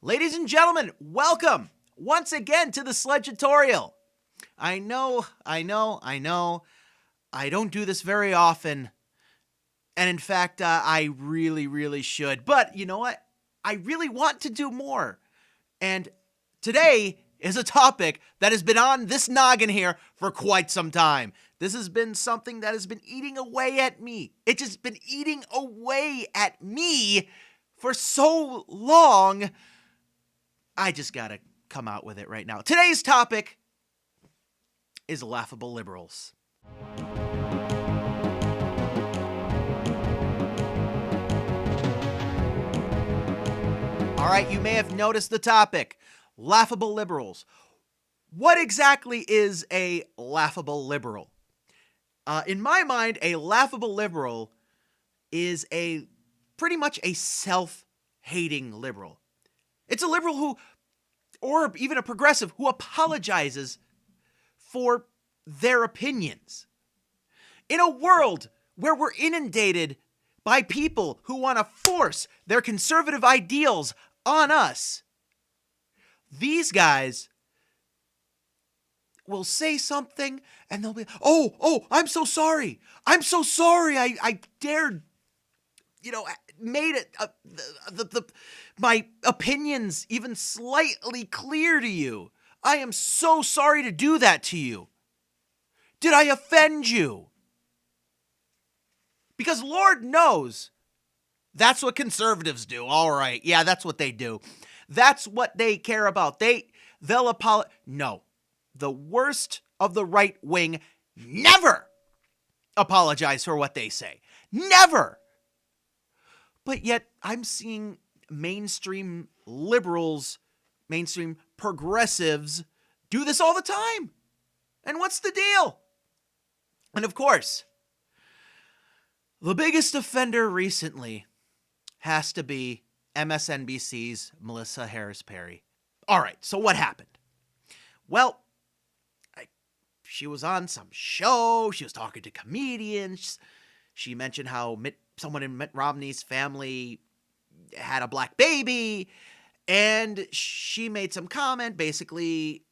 Ladies and gentlemen, welcome once again to the SLEDGE-A-TORIAL. I know, I don't do this very often, and in fact, I really should, but you know what? I really want to do more, and today is a topic that has been on this noggin here for quite some time. This has been something that has been eating away at me. It's just been eating away at me for so long. I just gotta come out with it right now. Today's topic is laughable liberals. All right, you may have noticed the topic, laughable liberals. What exactly is a laughable liberal? In my mind, a laughable liberal is pretty much a self-hating liberal. It's a liberal who, or even a progressive, who apologizes for their opinions. In a world where we're inundated by people who want to force their conservative ideals on us, these guys will say something and they'll be, oh, I'm so sorry. I dared, made it, my opinions even slightly clear to you. I am so sorry to do that to you. Did I offend you? Because Lord knows that's what conservatives do. All right. Yeah, that's what they do. That's what they care about. They'll apologize. No, the worst of the right wing never apologize for what they say. Never. But yet I'm seeing mainstream liberals, mainstream progressives do this all the time. And what's the deal? And of course, the biggest offender recently has to be MSNBC's Melissa Harris Perry. All right, so what happened? Well, she was on some show. She was talking to comedians. She mentioned how someone in Mitt Romney's family had a black baby, and she made some comment, basically,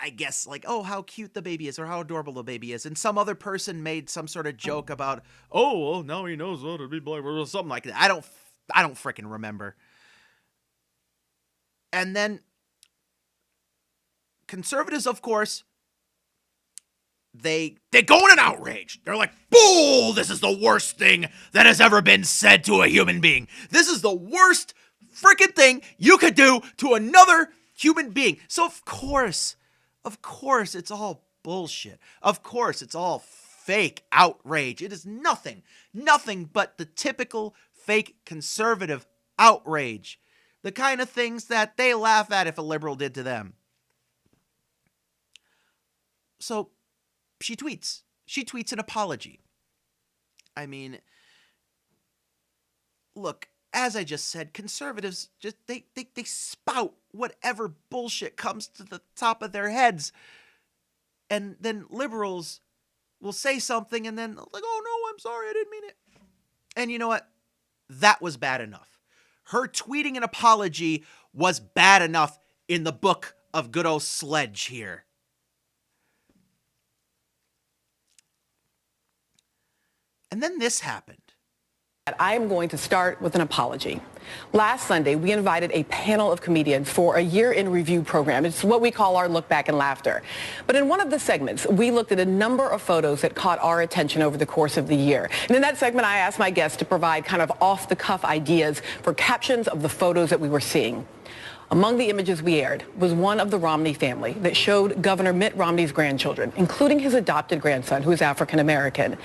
I guess, like, oh, how cute the baby is, or how adorable the baby is, and some other person made some sort of joke about, oh, well, now he knows what to be black, or something like that. I don't frickin' remember. And then conservatives, of course, they go in an outrage. They're like, "Bull! This is the worst thing that has ever been said to a human being. This is the worst freaking thing you could do to another human being." So of course, it's all bullshit. Of course, it's all fake outrage. It is nothing but the typical fake conservative outrage. The kind of things that they laugh at if a liberal did to them. So she tweets an apology. I mean, look, as I just said, conservatives just they spout whatever bullshit comes to the top of their heads. And then liberals will say something and then like, "Oh no, I'm sorry, I didn't mean it." And you know what? That was bad enough. Her tweeting an apology was bad enough in the book of good old Sledge here. And then this happened. I am going to start with an apology. Last Sunday, we invited a panel of comedians for a year-in review program. It's what we call our Look Back and Laughter. But in one of the segments, we looked at a number of photos that caught our attention over the course of the year. And in that segment, I asked my guests to provide kind of off-the-cuff ideas for captions of the photos that we were seeing. Among the images we aired was one of the Romney family that showed Governor Mitt Romney's grandchildren, including his adopted grandson, who is African American.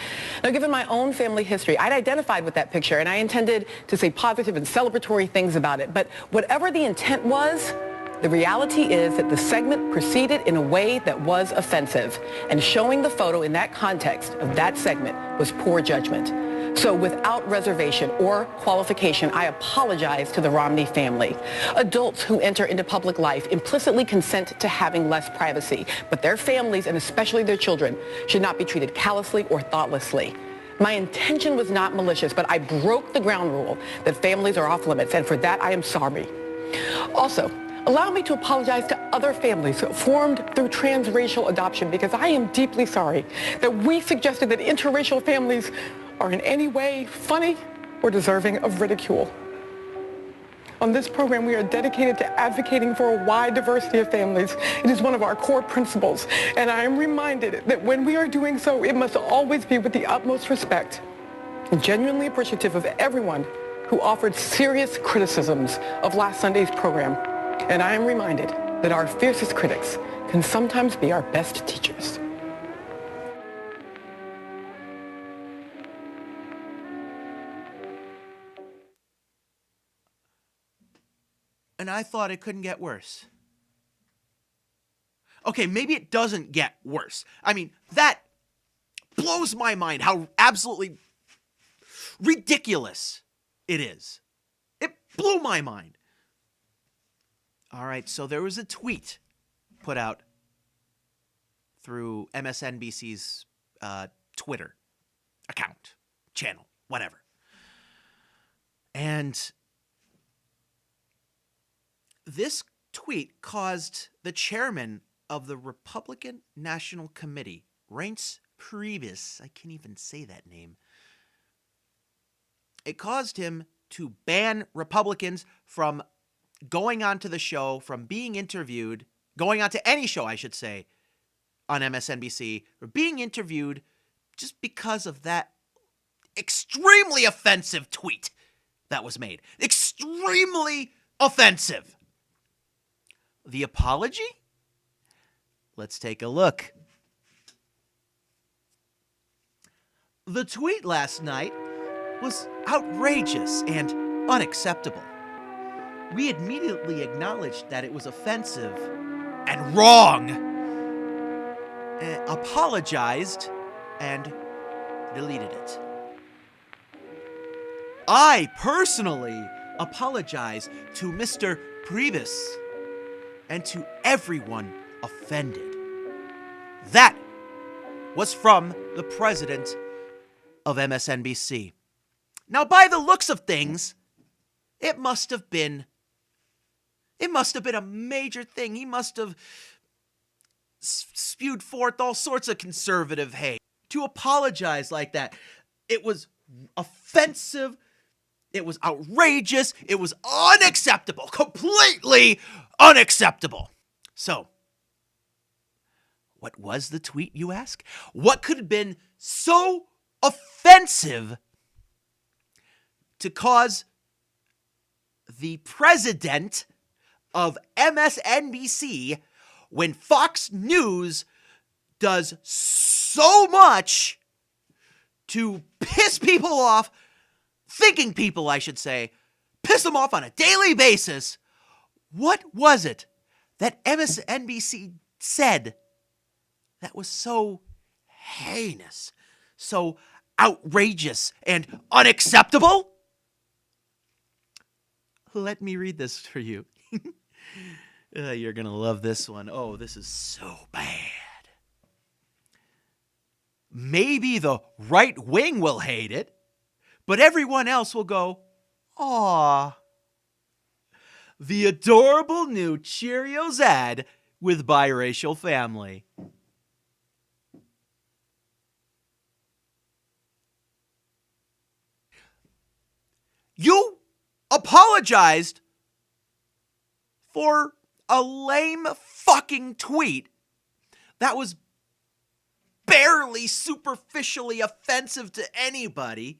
Now, given my own family history, I'd identified with that picture, and I intended to say positive and celebratory things about it. But whatever the intent was, the reality is that the segment proceeded in a way that was offensive, and showing the photo in that context of that segment was poor judgment. So without reservation or qualification, I apologize to the Romney family. Adults who enter into public life implicitly consent to having less privacy, but their families, and especially their children, should not be treated callously or thoughtlessly. My intention was not malicious, but I broke the ground rule that families are off limits, and for that I am sorry. Also, allow me to apologize to other families formed through transracial adoption, because I am deeply sorry that we suggested that interracial families are in any way funny or deserving of ridicule. On this program, we are dedicated to advocating for a wide diversity of families. It is one of our core principles, and I am reminded that when we are doing so, it must always be with the utmost respect and genuinely appreciative of everyone who offered serious criticisms of last Sunday's program. And I am reminded that our fiercest critics can sometimes be our best teachers. And I thought it couldn't get worse. Okay, maybe it doesn't get worse. I mean, that blows my mind how absolutely ridiculous it is. It blew my mind. All right, so there was a tweet put out through MSNBC's Twitter account, channel, whatever. And this tweet caused the chairman of the Republican National Committee, Reince Priebus, I can't even say that name. It caused him to ban Republicans from going onto the show, from being interviewed, going on to any show, I should say, on MSNBC, or being interviewed just because of that extremely offensive tweet that was made. Extremely offensive. The apology? Let's take a look. The tweet last night was outrageous and unacceptable. We immediately acknowledged that it was offensive and wrong, apologized, and deleted it. I personally apologize to Mr. Priebus and to everyone offended. That was from the president of MSNBC. Now, by the looks of things, it must have been a major thing. He must have spewed forth all sorts of conservative hate. To apologize like that, it was offensive, it was outrageous, it was unacceptable, completely unacceptable. So, what was the tweet, you ask? What could have been so offensive to cause the president of MSNBC, when Fox News does so much to piss people off, thinking people, I should say, piss them off on a daily basis? What was it that MSNBC said that was so heinous, so outrageous, and unacceptable? Let me read this for you. You're going to love this one. Oh, this is so bad. Maybe the right wing will hate it, but everyone else will go, "Aw." The adorable new Cheerios ad with biracial family. You apologized for a lame fucking tweet that was barely superficially offensive to anybody,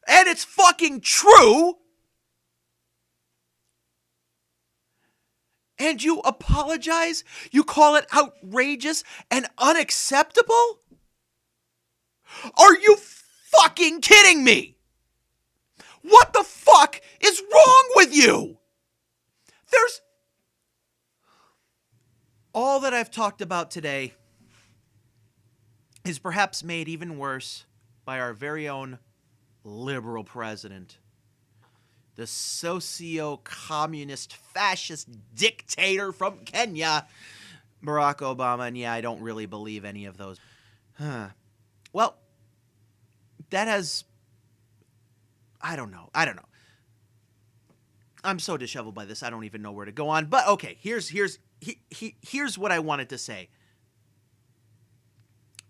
and it's fucking true, and you apologize? You call it outrageous and unacceptable? Are you fucking kidding me? What the fuck is wrong with you? There's all that I've talked about today is perhaps made even worse by our very own liberal president, the socio-communist fascist dictator from Kenya, Barack Obama. And yeah, I don't really believe any of those. Well, that has, I don't know. I'm so disheveled by this, I don't even know where to go on. But okay, here's what I wanted to say.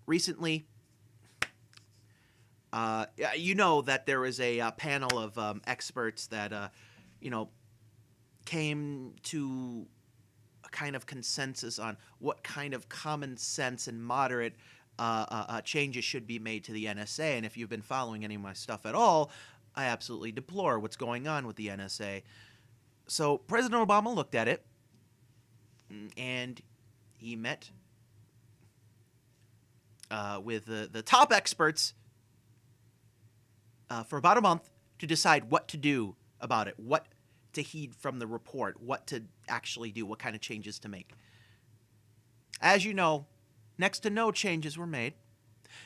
Recently, you know that there is a panel of experts that, came to a kind of consensus on what kind of common sense and moderate changes should be made to the NSA. And if you've been following any of my stuff at all, I absolutely deplore what's going on with the NSA. So President Obama looked at it, and he met with the top experts for about a month to decide what to do about it, what to heed from the report, what to actually do, what kind of changes to make. As you know, next to no changes were made.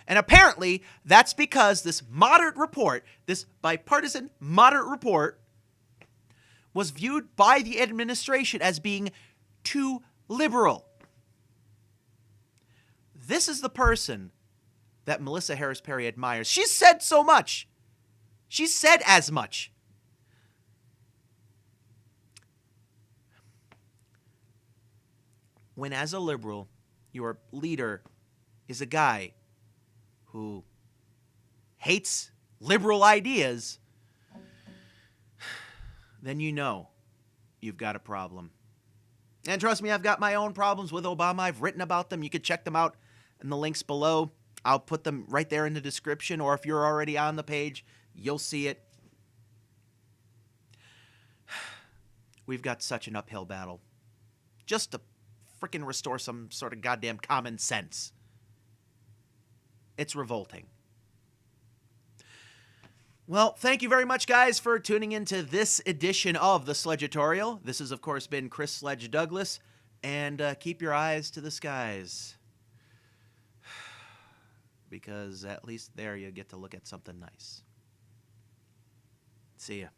And apparently, that's because this moderate report, this bipartisan moderate report, was viewed by the administration as being too liberal. This is the person that Melissa Harris Perry admires. She's said so much. She said as much. When, as a liberal, your leader is a guy who hates liberal ideas, then you know you've got a problem. And trust me, I've got my own problems with Obama. I've written about them. You can check them out in the links below. I'll put them right there in the description, or if you're already on the page, you'll see it. We've got such an uphill battle just to freaking restore some sort of goddamn common sense. It's revolting. Well, thank you very much, guys, for tuning into this edition of the Sledge-A-TORIAL. This has, of course, been Chris Sledge Douglas, and keep your eyes to the skies, because at least there you get to look at something nice. See ya.